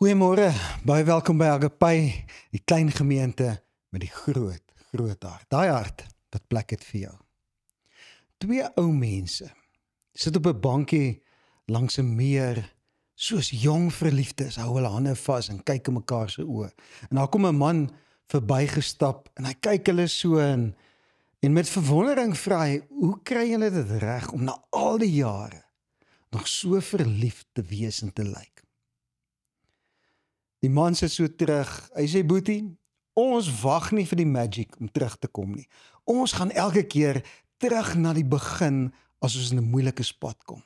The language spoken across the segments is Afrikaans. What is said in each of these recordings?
Goeiemôre, baie welkom by Agape, die klein gemeente met die groot hart. Daai hart, wat plek het vir jou. Twee ou mense sit op 'n bankie langs 'n meer, soos jong verliefdes, hou hulle hande vas en kyk in mekaar se oë. En daar kom 'n man verbygestap en hy kyk hulle so en met verwondering vra hy, hoe kry julle dit reg om na al die jare nog so verliefd te wees en te lyk? Die man sit so terug, hy sê, Boetie, ons wag nie vir die magic om terug te kom nie. Ons gaan elke keer terug na die begin as ons in 'n moeilike spot kom.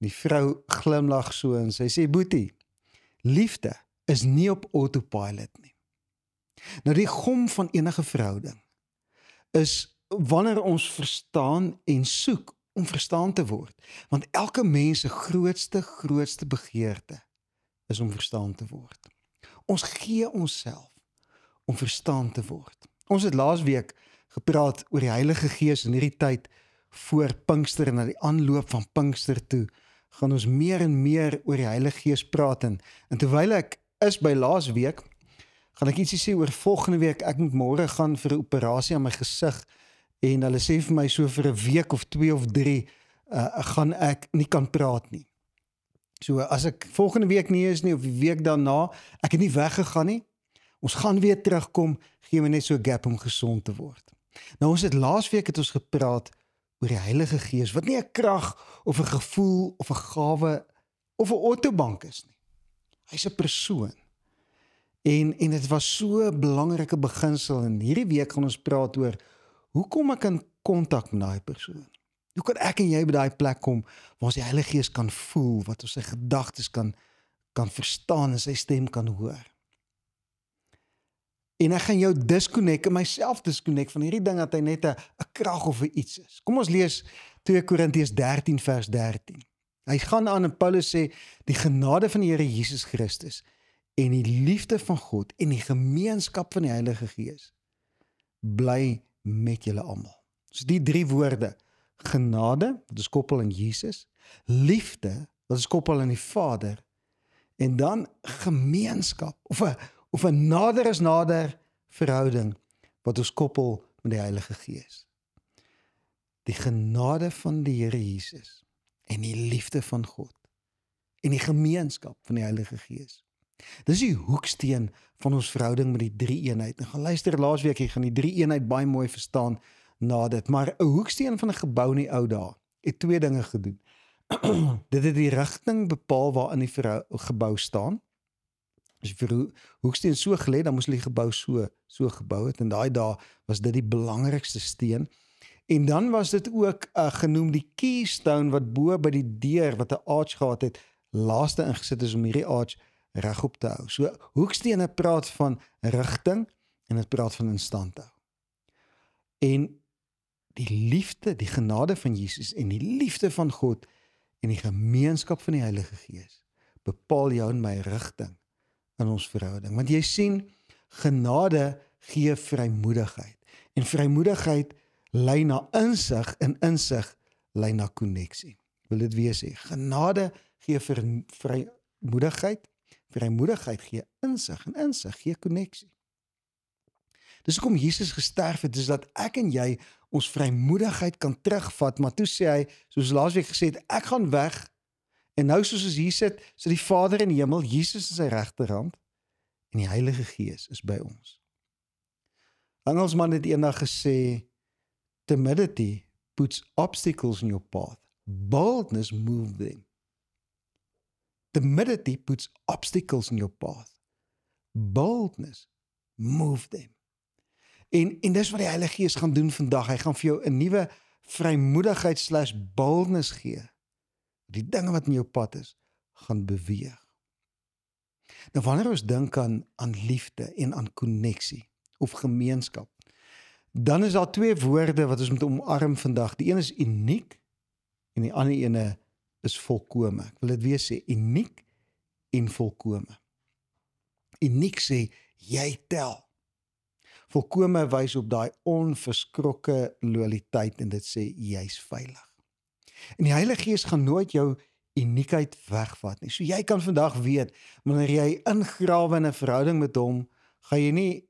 Die vrou glimlag so en sy sê, Boetie, liefde is nie op autopilot nie. Nou die gom van enige verhouding is wanneer ons verstaan en soek om verstaan te word. Want elke mens se grootste begeerte is om verstaan te word. Ons gee onsself om verstaan te word. Ons het laasweek gepraat oor die Heilige Gees in hierdie tyd voor Pinkster en na die aanloop van Pinkster toe, gaan ons meer en meer oor die Heilige Gees praat en terwyl ek is by laasweek, gaan ek ietsie sê oor volgende week. Ek moet môre gaan vir 'n operasie aan my gesig en hulle sê vir my so vir 'n week of 2 of 3 gaan ek nie kan praat nie. So as ek volgende week nie is nie of die week daarna, ek het nie weggegaan nie. Ons gaan weer terugkom, gee my net so 'n gap om gesond te word. Nou ons het laasweek het ons gepraat oor die Heilige Gees wat nie 'n krag of 'n gevoel of 'n gawe of 'n autobank is nie. Hy's 'n persoon. En dit was so 'n belangrike beginsel en hierdie week gaan ons praat oor hoe kom ek in kontak met daai persoon? Hoe kan ek en jy by daai plek kom waar ons die Heilige Gees kan voel, wat ons sy gedagtes kan verstaan en sy stem kan hoor? En ek gaan jou disconnect en myself disconnect van hierdie ding dat hy net 'n krag of 'n iets is. Kom ons lees 2 Korintiërs 13 vers 13. Hy gaan aan en Paulus sê, die genade van die Here Jesus Christus en die liefde van God en die gemeenskap van die Heilige Gees bly met julle almal. So die 3 woorde, genade, wat is koppel aan Jesus, liefde, wat is koppel aan die Vader, en dan gemeenskap, of 'n nader as nader verhouding, wat ons koppel met die Heilige Gees. Die genade van die Here Jesus, en die liefde van God, en die gemeenskap van die Heilige Gees. Dis die hoeksteen van ons verhouding met die 3-eenheid. En gaan luister laasweek, jy gaan die 3-eenheid baie mooi verstaan na dit. Maar 'n hoeksteen van 'n gebou in die ou dae het 2 dinge gedoen. Dit het die rigting bepaal waarin die gebou staan. As jy vir hoeksteen so gelê, dan moes die gebou so gebou het. En daai dae was dit die belangrikste steen. En dan was dit ook genoem die keystone wat bo by die deur wat 'n arch gehad het, laaste ingesit is om hierdie arch regop te hou. So hoekstene praat van rigting en dit praat van instand hou. En die liefde, die genade van Jesus en die liefde van God en die gemeenskap van die Heilige Gees bepaal jou en my rigting in ons verhouding. Want jy sien, genade gee vrymoedigheid. En vrymoedigheid lei na insig en insig lei na konneksie. Wil dit weer sê, genade gee vrymoedigheid, vrymoedigheid gee insig en insig gee konneksie. Dis hoekom Jesus gesterf het, is dat ek en jy ons vrymoedigheid kan terugvat, maar toe sê hy, soos laasweek gesê het, ek gaan weg, en nou soos ons hier sit die Vader in die hemel, Jesus in sy regterhand, en die Heilige Gees is by ons. Engelsman het eendag gesê, timidity puts obstacles in your path, boldness moves them. Timidity puts obstacles in your path, boldness moves them. En dis wat die Heilige Gees gaan doen vandag. Hy gaan vir jou 'n nuwe vrymoedigheid / boldness gee. Die dinge wat in jou pad is, gaan beweeg. Nou wanneer ons dink aan liefde en aan konneksie of gemeenskap, dan is daar 2 woorde wat ons moet omarm vandag. Die een is uniek en die ander ene is volkome. Ek wil dit weer sê, uniek en volkome. Uniek sê, jy tel. Volkome wys op daai onverskrokke loyaliteit en dit sê, jy's veilig. En die Heilige Gees gaan nooit jou uniekheid wegvat nie. So jy kan vandag weet, wanneer jy ingrawe in 'n verhouding met hom, gaan jy nie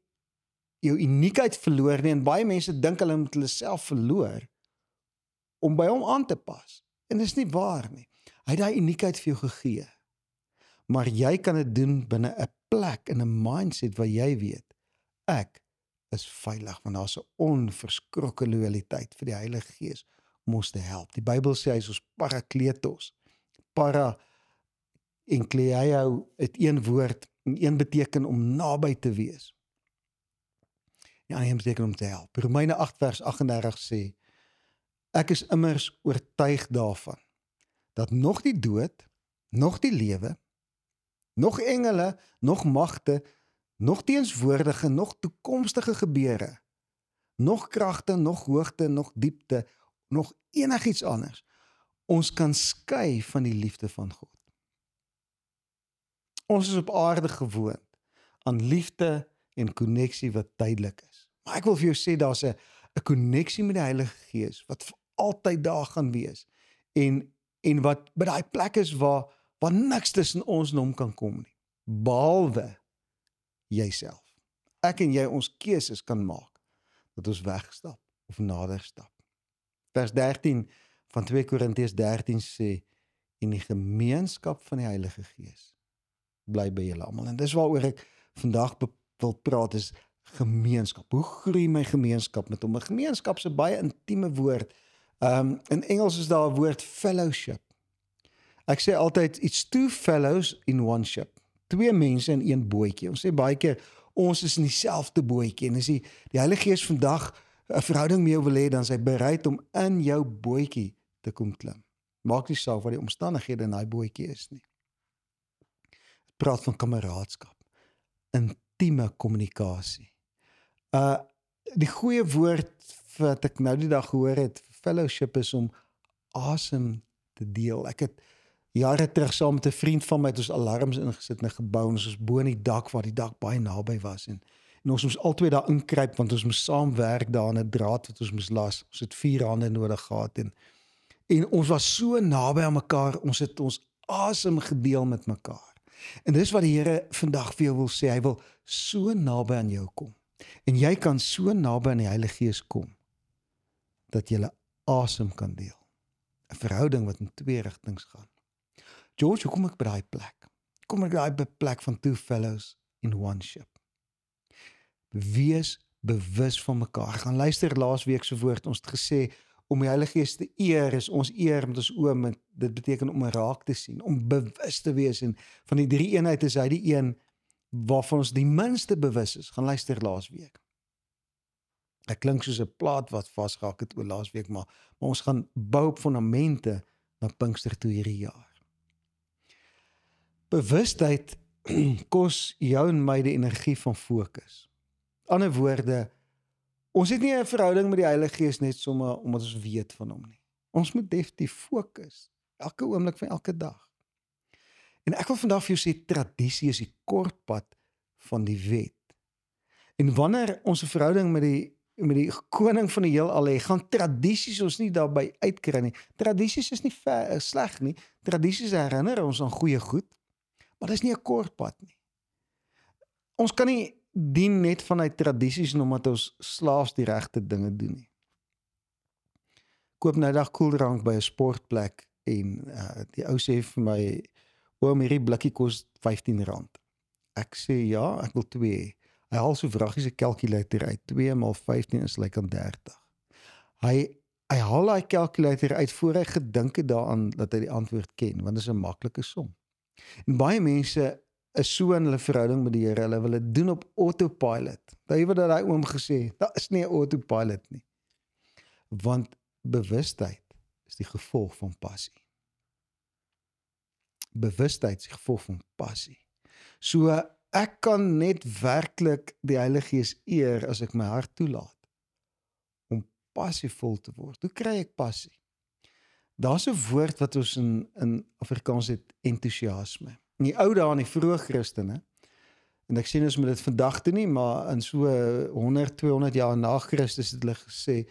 jou uniekheid verloor nie, en baie mense dink hulle moet hulle self verloor om by hom aan te pas. En dis nie waar nie. Hy het daai uniekheid vir jou gegee. Maar jy kan dit doen binne 'n plek, in 'n mindset waar jy weet, ek is veilig, want daar's 'n onverskrokke loyaliteit vir die Heilige Gees om ons te help. Die Bybel sê hy is ons parakletos. Para en kleio het een woord, en een beteken om naby te wees. Die ander een beteken om te help. Romeine 8 vers 38 sê, ek is immers oortuig daarvan, dat nog die dood, nog die lewe, nog engele, nog magte, nog teenswoordige, nog toekomstige gebeure, nog kragte, nog hoogte, nog diepte, nog enigiets anders, ons kan skei van die liefde van God. Ons is op aarde gewoond aan liefde en koneksie wat tydelik is. Maar ek wil vir jou sê, daar's 'n koneksie met die Heilige Gees, wat vir altyd daar gaan wees, en wat by daai plek is waar niks tussen ons en hom kan kom nie, behalwe jyself. Ek en jy ons keuses kan maak, dat ons wegstap of nader stap. Vers 13 van 2 Korintiërs 13 sê, en die gemeenskap van die Heilige Gees bly by julle almal. En dis waaroor ek vandag wil praat, is gemeenskap. Hoe groei my gemeenskap met hom? 'n Gemeenskap is 'n baie intieme woord. In Engels is daar 'n woord fellowship. Ek sê altyd, it's two fellows in one ship. 2 mense in een bootjie. Ons sê baie keer, ons is in dieselfde bootjie. En as die Heilige Gees vandag 'n verhouding met jou wil hê, dan is hy bereid om in jou bootjie te kom klim. Maak nie saak wat die omstandighede in daai bootjie is nie. Ek praat van kameraadskap, intieme kommunikasie. Die goeie woord wat ek nou die dag gehoor het, fellowship, is om asem te deel. Ek het jare terug saam met 'n vriend van my het ons alarms ingesit in 'n gebou, en ons was bo in die dak, waar die dak baie naby was, en ons moes albei daar inkruip, want ons moes saam werk daar aan 'n draad wat ons moes las. Ons het 4 hande nodig gehad, en ons was so naby aan mekaar, ons het ons asem gedeel met mekaar. En dis wat die Here vandag vir jou wil sê, hy wil so naby aan jou kom. En jy kan so naby aan die Heilige Gees kom, dat jy asem kan deel. 'n Verhouding wat in 2 rigtings gaan. George, hoe kom ek by daai plek? Kom ek by daai plek van 2 fellows in one ship? Wees bewus van mekaar. Gaan luister laasweek se woord, ons het gesê, om die Heilige Gees te eer, is ons eer met ons oë, dit beteken om raak te sien, om bewus te wees, en van die 3 eenheid is hy die een waarvan ons die minste bewus is. Gaan luister laasweek. Ek klink soos 'n plaat wat vasgehak het oor laasweek, maar ons gaan bou op fondamente na Pinkster toe hierdie jaar. Bewustheid kos jou en my die energie van fokus. Ander woorde, ons het nie 'n verhouding met die Heilige Gees net sommer omdat ons weet van hom nie. Ons moet definitief fokus, elke oomblik van elke dag. En ek wil vandag vir jou sê, tradisie is die kortpad van die wet. En wanneer ons 'n verhouding met die koning van die heelal hê, gaan tradisies ons nie daarby uitkry nie. Tradisies is nie sleg nie. Tradisies herinner ons aan goeie goed, maar dis nie 'n kortpad nie. Ons kan nie dien net vanuit tradisies omdat ons slaafs die regte dinge doen nie. Koop nou dag koeldrank by 'n sportplek, en die ou sê vir my, oom, hierdie blikkie kos R15. Ek sê ja, ek wil 2. Hy haal so vraggies 'n kalkulator uit. 2 maal 15 is lyk aan 30. Hy haal daai kalkulator uit voor hy gedink het daaraan dat hy die antwoord ken, want dit is 'n maklike som. En baie mense is so in hulle verhouding met die Here, hulle wil dit doen op autopilot. Daai wat daai oom gesê, daar is nie 'n autopilot nie. Want bewustheid is die gevolg van passie. Bewustheid is die gevolg van passie. So ek kan net werklik die Heilige Gees eer as ek my hart toelaat om passievol te word. Hoe kry ek passie? Daar's 'n woord wat ons in Afrikaans het, entoesiasme. In die ou dae, in die vroeë Christene, en ek sien ons moet dit vandag doen nie, maar in so 100, 200 jaar na Christus het hulle gesê,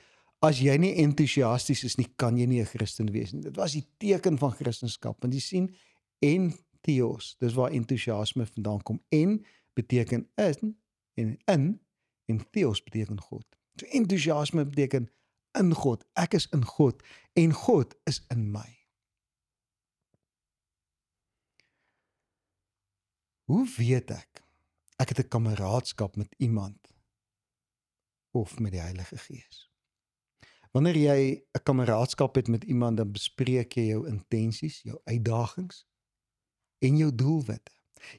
As jy nie entoesiasties is nie, kan jy nie 'n Christen wees nie. Dit was die teken van Christendom, want jy sien, entheos, dis waar entoesiasme vandaan kom. En beteken en theos beteken God. So entoesiasme beteken in God, ek is in God, en God is in my. Hoe weet ek het 'n kameraadskap met iemand of met die Heilige Gees? Wanneer jy 'n kameraadskap het met iemand, dan bespreek jy jou intensies, jou uitdagings en jou doelwitte.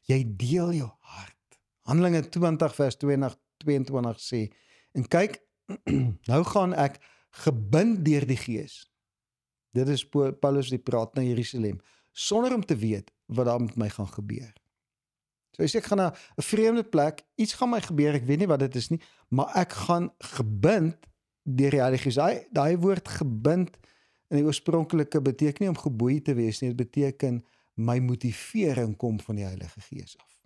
Jy deel jou hart. Handelinge 20 vers 22 sê, en kyk, nou gaan ek gebind deur die Gees. Dit is Paulus die praat na Jerusalem, sonder om te weet wat daar met my gaan gebeur. So hy sê, ek gaan na 'n vreemde plek, iets gaan my gebeur, ek weet nie wat dit is nie, maar ek gaan gebind deur die Heilige Gees. Daai woord gebind in die oorspronklike beteken nie om geboei te wees nie, dit beteken my motivering kom van die Heilige Gees af.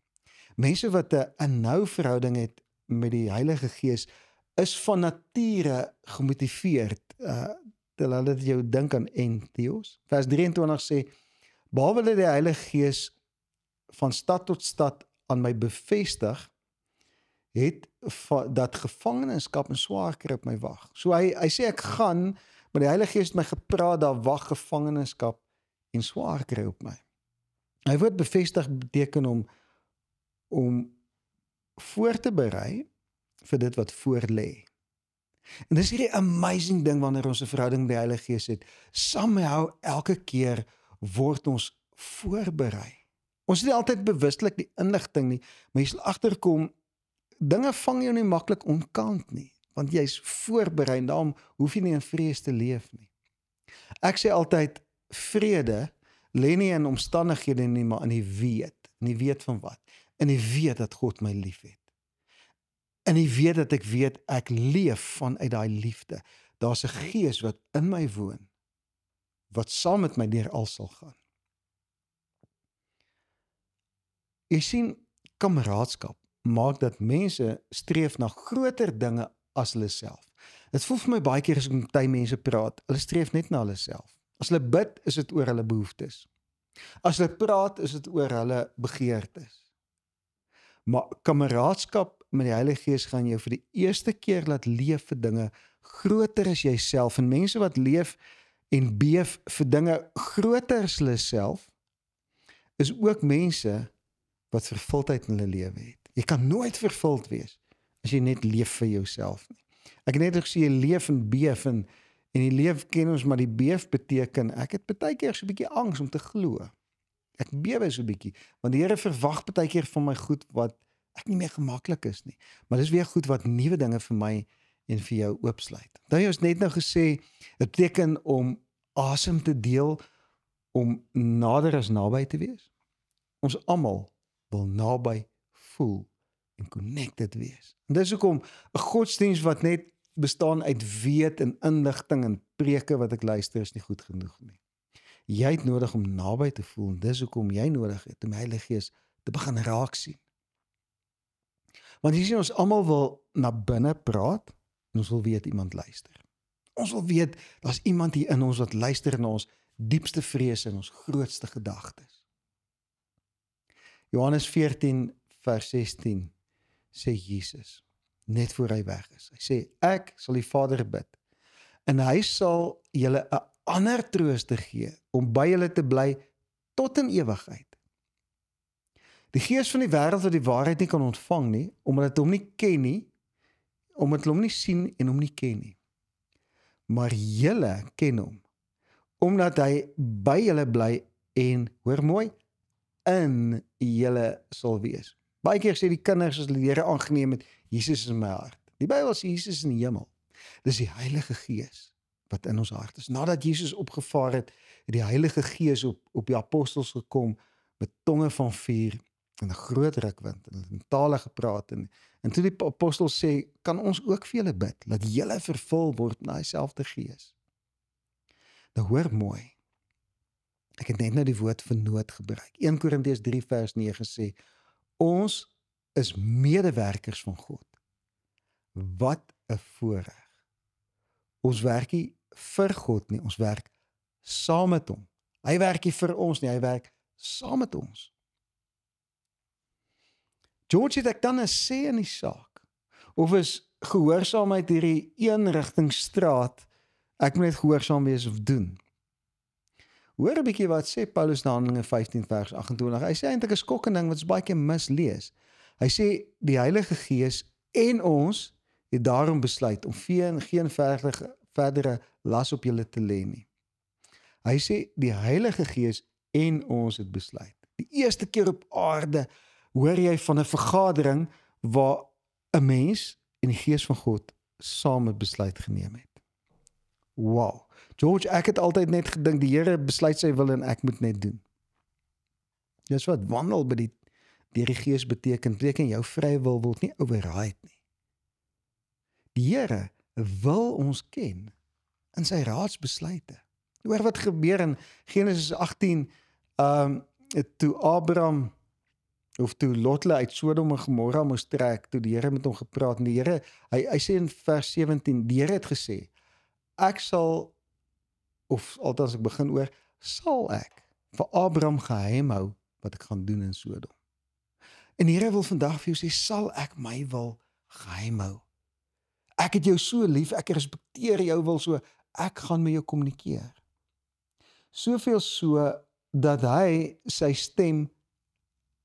Mense wat 'n nou verhouding het met die Heilige Gees, is van nature gemotiveerd, terwyl dit jou dink aan entheos. Vers 23 sê, behalwe dat die Heilige Gees van stad tot stad aan my bevestig, het dat gevangenskap en swaar kry op my wag. So hy sê ek gaan, maar die Heilige Gees het my gepraat, daar wag gevangenskap en swaar kry op my. Hy woord bevestig beteken om voor te berei vir dit wat voor lê. En dis hierdie amazing ding wanneer ons 'n verhouding met die Heilige Gees het. Somehow elke keer word ons voorberei. Ons is nie altyd bewustelik die inligting nie, maar jy sal agterkom, dinge vang jou nie maklik onkant nie, want jy's voorberei en daarom hoef jy nie in vrees te leef nie. Ek sê altyd, vrede lê nie in omstandighede nie, maar in die weet. En die weet van wat? In die weet dat God my liefhet. En die weet dat ek leef vanuit daai liefde. Daar's 'n Gees wat in my woon, wat saam met my deur al sal gaan. Jy sien, kameraadskap maak dat mense streef na groter dinge as hulle self. Dit voel vir my baie keer as ek met baie mense praat, hulle streef net na hulle self. As hulle bid, is dit oor hulle behoeftes. As hulle praat, is dit oor hulle begeertes. Maar kameraadskap met die Heilige Gees gaan jou vir die eerste keer laat leef vir dinge groter as jouself. En mense wat leef en beef vir dinge groter as hulle self, is ook mense wat vervuldheid in hulle lewe het. Jy kan nooit vervuld wees as jy net leef vir jouself nie. Ek het net gesê jy leef en beef en die leef ken ons, maar die beef beteken, ek het baie keer so 'n bietjie angs om te glo. Ek bewe so 'n bietjie, want die Here verwag baie keer van my goed wat ek nie meer gemaklik is nie. Maar dis weer goed wat nuwe dinge vir my en vir jou oopsluit. Dan het ons net nou gesê, dit beteken om asem te deel, om nader as naby te wees. Ons almal wil naby voel en connected wees. En dis hoekom 'n godsdiens wat net bestaan uit weet en inligting en preke wat ek luister is nie goed genoeg nie. Jy het nodig om naby te voel en dis hoekom jy nodig het om die Heilige Gees te begin raak sien. Want jy sien, ons almal wil na binne praat en ons wil weet iemand luister. Ons wil weet, daar's iemand hier in ons wat luister na ons diepste vrese en ons grootste gedagtes. Johannes 14 vers 16 sê Jesus, net voor hy weg is. Hy sê, ek sal die Vader bid en hy sal julle 'n ander trooster gee om by julle te bly tot in ewigheid. Die Gees van die wêreld wat die waarheid nie kan ontvang nie, omdat hy hom nie ken nie, omdat hulle hom nie sien en hom nie ken nie. Maar julle ken hom, omdat hy by julle bly en, hoor mooi, in julle sal wees. Baie keer sê die kinders as hulle die Here aangeneem het, Jesus is in my hart. Die Bybel sê Jesus is in die hemel. Dis die Heilige Gees wat in ons hart is. Nadat Jesus opgevaar het die Heilige Gees op die apostels gekom met tonge van vuur en 'n groot rukwind en in tale gepraat en toe die apostels sê, kan ons ook vir julle bid, dat julle vervul word na dieselfde Gees. Nou hoor mooi, ek het net nou die woord vernoot gebruik. 1 Korintiërs 3 vers 9 sê, ons is medewerkers van God. Wat 'n voorreg Ons werk nie vir God nie, ons werk saam met hom. Hy werk nie vir ons nie, hy werk saam met ons. George, het ek dan 'n sê in die saak? Of is gehoorsaamheid hierdie een rigting straat, ek moet net gehoorsaam wees of doen? Hoor 'n bietjie wat sê Paulus in Handelinge 15 vers 28. Hy sê eintlik 'n skokkende ding wat ons baie keer mislees. Hy sê die Heilige Gees en ons het daarom besluit om geen verdere las op julle te lê nie. Hy sê die Heilige Gees en ons het besluit. Die eerste keer op aarde hoor jy van 'n vergadering waar 'n mens en die Gees van God saam 'n besluit geneem het. Wow. George, ek het altyd net gedink die Here besluit sy wil en ek moet net doen. Dis wat wandel by die Gees beteken jou vrye wil word nie override nie. Die Here wil ons ken in sy raadsbesluite. Hoor wat gebeur in Genesis 18, toe Abraham of toe Lot uit Sodom en Gomorra moes trek, toe die Here met hom gepraat, en die Here, hy sê in vers 17, die Here het gesê, ek sal, of althans ek begin oor, sal ek vir Abraham geheim hou, wat ek gaan doen in Sodom. En die Here wil vandag vir jou sê, sal ek my wil geheim hou. Ek het jou so lief, ek respekteer jou wil so, ek gaan met jou kommunikeer. Soveel so, dat hy sy stem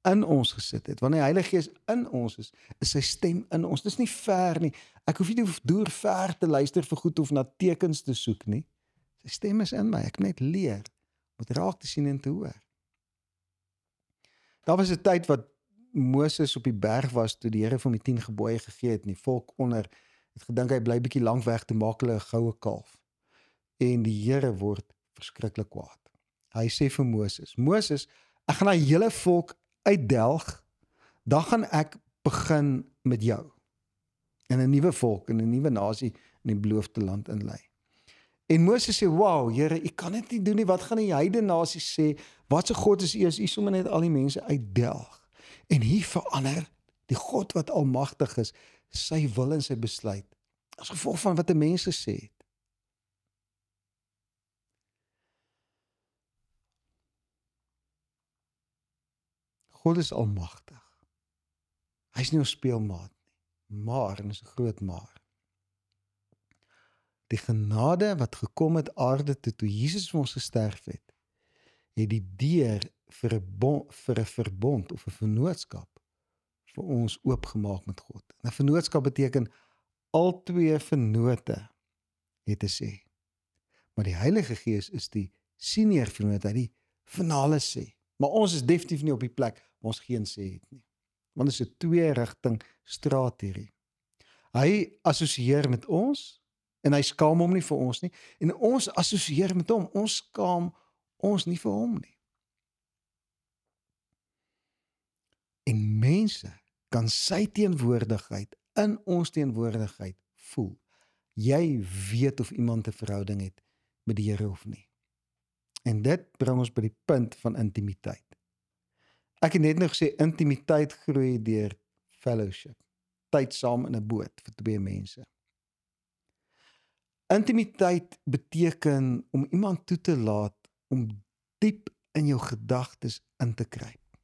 in ons gesit het. Wanneer die Heilige Gees in ons is sy stem in ons. Dis nie ver nie. Ek hoef nie deur ver te luister vir goed of na tekens te soek nie. Sy stem is in my. Ek net leer om dit raak te sien en te hoor. Daar was 'n tyd wat Moses op die berg was toe die Here vir hom die 10 gebooie gegee het en die volk onder het gedink hy bly bietjie lank weg te maak hulle 'n goue kalf. En die Here word verskriklik kwaad. Hy sê vir Moses, Moses, ek gaan die hele volk uitdelg, dan gaan ek begin met jou. En 'n nuwe volk, en 'n nuwe nasie in die beloofde land inlei. En Moses sê, wow, Here, u kan dit nie doen nie, wat gaan die heidene nasies sê, wat se God is u, as u sommer net al die mense uitdelg. En hier verander die God wat almagtig is, sy wil en sy besluit, as gevolg van wat die mense sê het. God is almagtig. Hy is nie ons speelmaat nie, maar, en is 'n groot maar. Die genade wat gekom het aarde toe Jesus vir ons gesterf het die deur vir 'n verbond of 'n vennootskap vir ons oopgemaak met God. 'n Vennootskap beteken al twee vennote het te sê. Maar die Heilige Gees is die senior vennoot, hy die finale sê. Maar ons is definitief nie op die plek waar ons geen sê het nie. Want dit is 'n twee-rigting straat hierdie. Hy assosieer met ons en hy skaam hom nie vir ons nie. En ons assosieer met hom, ons skaam ons nie vir hom nie. En mense kan sy teenwoordigheid in ons teenwoordigheid voel. Jy weet of iemand 'n verhouding het met die Here of nie. En dit bring ons by die punt van intimiteit. Ek het net nou gesê, intimiteit groei deur fellowship. Tyd saam in 'n boot vir twee mense. Intimiteit beteken om iemand toe te laat om diep in jou gedagtes in te kruip.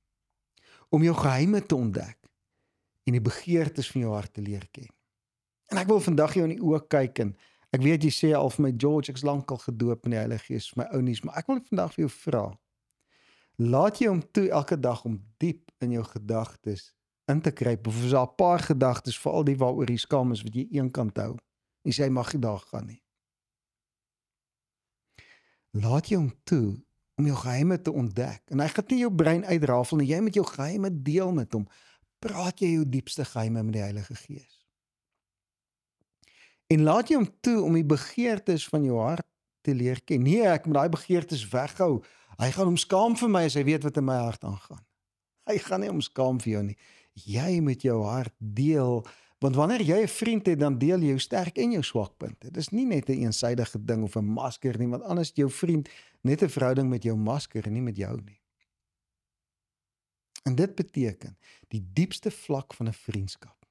Om jou geheime te ontdek en die begeertes van jou hart te leer ken. En ek wil vandag jou in die oë kyk en ek weet jy sê al vir my, George, ek's lankal gedoop in die Heilige Gees, vir my ou nuus, maar ek wil vandag vir jou vra. Laat jy hom toe elke dag om diep in jou gedagtes in te kruip, of is daar 'n paar gedagtes, veral die waaroor jy skaam is, wat jy een kant hou, en sê hy mag nie daar gaan nie. Laat jy hom toe om jou geheime te ontdek, en hy gaan nie jou brein uitrafel nie, jy met jou geheime deel met hom, praat jy jou diepste geheime met die Heilige Gees. En laat jy hom toe om die begeertes van jou hart te leer ken. Nee, ek moet daai begeertes weghou. Hy gaan hom skaam vir my as hy weet wat in my hart aangaan. Hy gaan nie hom skaam vir jou nie. Jy moet jou hart deel, want wanneer jy 'n vriend het, dan deel jy jou sterk en jou swakpunte. Dit is nie net 'n eensydige ding of 'n masker nie, want anders jou vriend net 'n verhouding met jou masker en nie met jou nie. En dit beteken die diepste vlak van 'n vriendskap.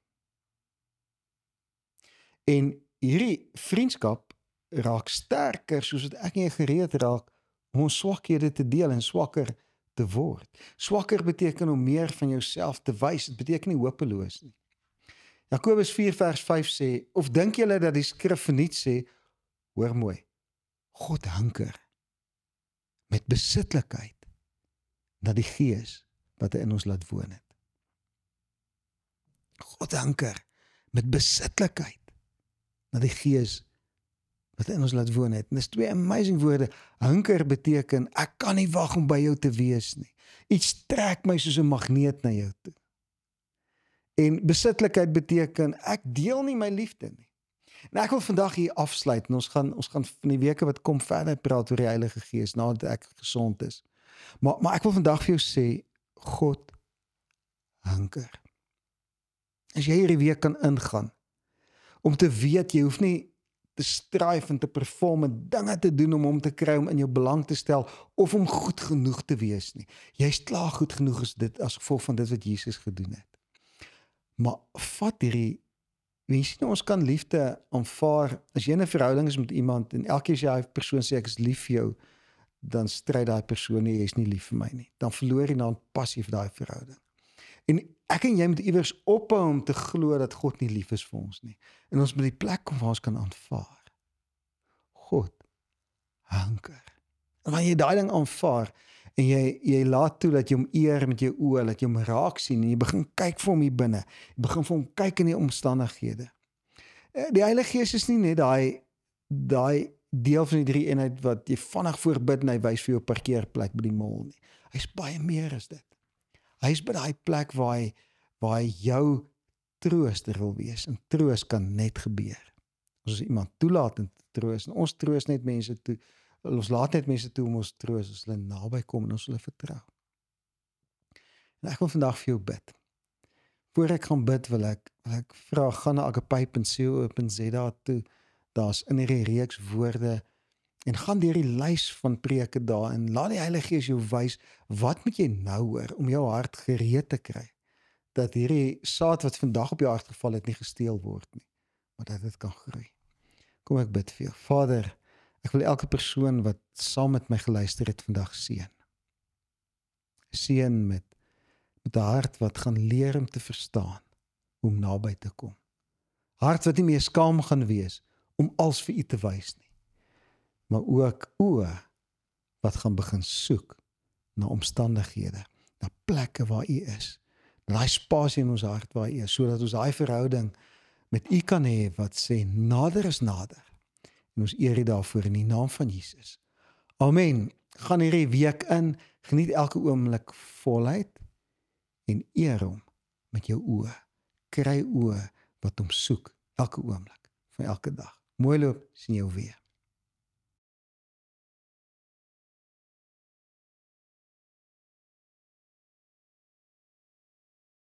En hierdie vriendskap raak sterker soos wat ek en jy gereed raak om ons swakhede te deel en swakker te word. Swakker beteken om meer van jouself te wys. Dit beteken nie hopeloos nie. Jakobus 4 vers 5 sê, of dink julle dat die skrif verniet sê, hoor mooi, God hunker met besitlikheid na die gees wat hy in ons laat woon het. God hunker met besitlikheid na die gees wat hy in ons laat woon het. En dis twee amazing woorde. Hunker beteken, ek kan nie wag om by jou te wees nie. Iets trek my soos 'n magneet na jou toe. En besitlikheid beteken, ek deel nie my liefde nie. En ek wil vandag hier afsluit, en ons gaan van die weke wat kom verder praat oor die Heilige Gees, nadat ek gesond is. Maar ek wil vandag vir jou sê, God hunker. As jy hierdie week kan ingaan, om te weet, jy hoef nie te strive en te perform en dinge te doen om hom te kry, om in jou belang te stel, of om goed genoeg te wees nie. Jy is klaar goed genoeg as gevolg van dit wat Jesus gedoen het. Maar vat hierdie, jy sien, ons kan liefde aanvaar, as jy in 'n verhouding is met iemand, en elke keer as jy persoon sê, ek is lief vir jou, dan stryd daai persoon nie, jy is nie lief vir my nie. Dan verloor jy dan passie vir daai verhouding. En ek en jy moet iewers ophou om te glo dat God nie lief is vir ons nie. En ons moet die plek kom waar ons kan aanvaar. God hunker. En wanneer jy daai ding aanvaar, en jy laat toe dat jy hom eer met jou oë, dat jy hom raak sien, en jy begin kyk vir hom hier binne, jy begin vir hom kyk in die omstandighede. Die Heilige Gees is nie net daai deel van die drie eenheid wat jy vinnig voorbid en hy wys vir jou parkeerplek by die mall nie. Hy's baie meer as dit. Hy's by daai plek waar hy jou trooster wil wees, en troos kan net gebeur. Ons iemand toelaat en troos, en ons troos net mense toe, ons laat net mense toe om ons troos, as hulle naby kom en ons hulle vertrou. En ek wil vandag vir jou bid. Voor ek gaan bid, wil ek vra, gaan na agape.co.za toe, daar's in hierdie reeks woorde, en gaan deur die lys van preke daar, en laat die Heilige Gees jou wys, wat moet jy nou hoor, om jou hart gereed te kry, dat hierdie saad wat vandag op jou hart geval het, nie gesteel word nie, maar dat dit kan groei. Kom ek bid vir jou. Vader, ek wil elke persoon wat saam met my geluister het vandag seën. Seën met 'n hart wat gaan leer om te verstaan, hoe om naby te kom. Hart wat nie meer skaam gaan wees, om als vir u te wys nie. Maar ook oë wat gaan begin soek na omstandighede, na plekke waar u is, na daai spasie in ons hart waar u is, sodat ons daai verhouding met u kan hê wat sê, nader is nader. En ons eer u daarvoor in die naam van Jesus. Amen. Gaan hierdie week in, geniet elke oomblik voluit, en eer hom met jou oë. Kry oë wat hom soek, elke oomblik, van elke dag. Mooi loop, sien jou weer.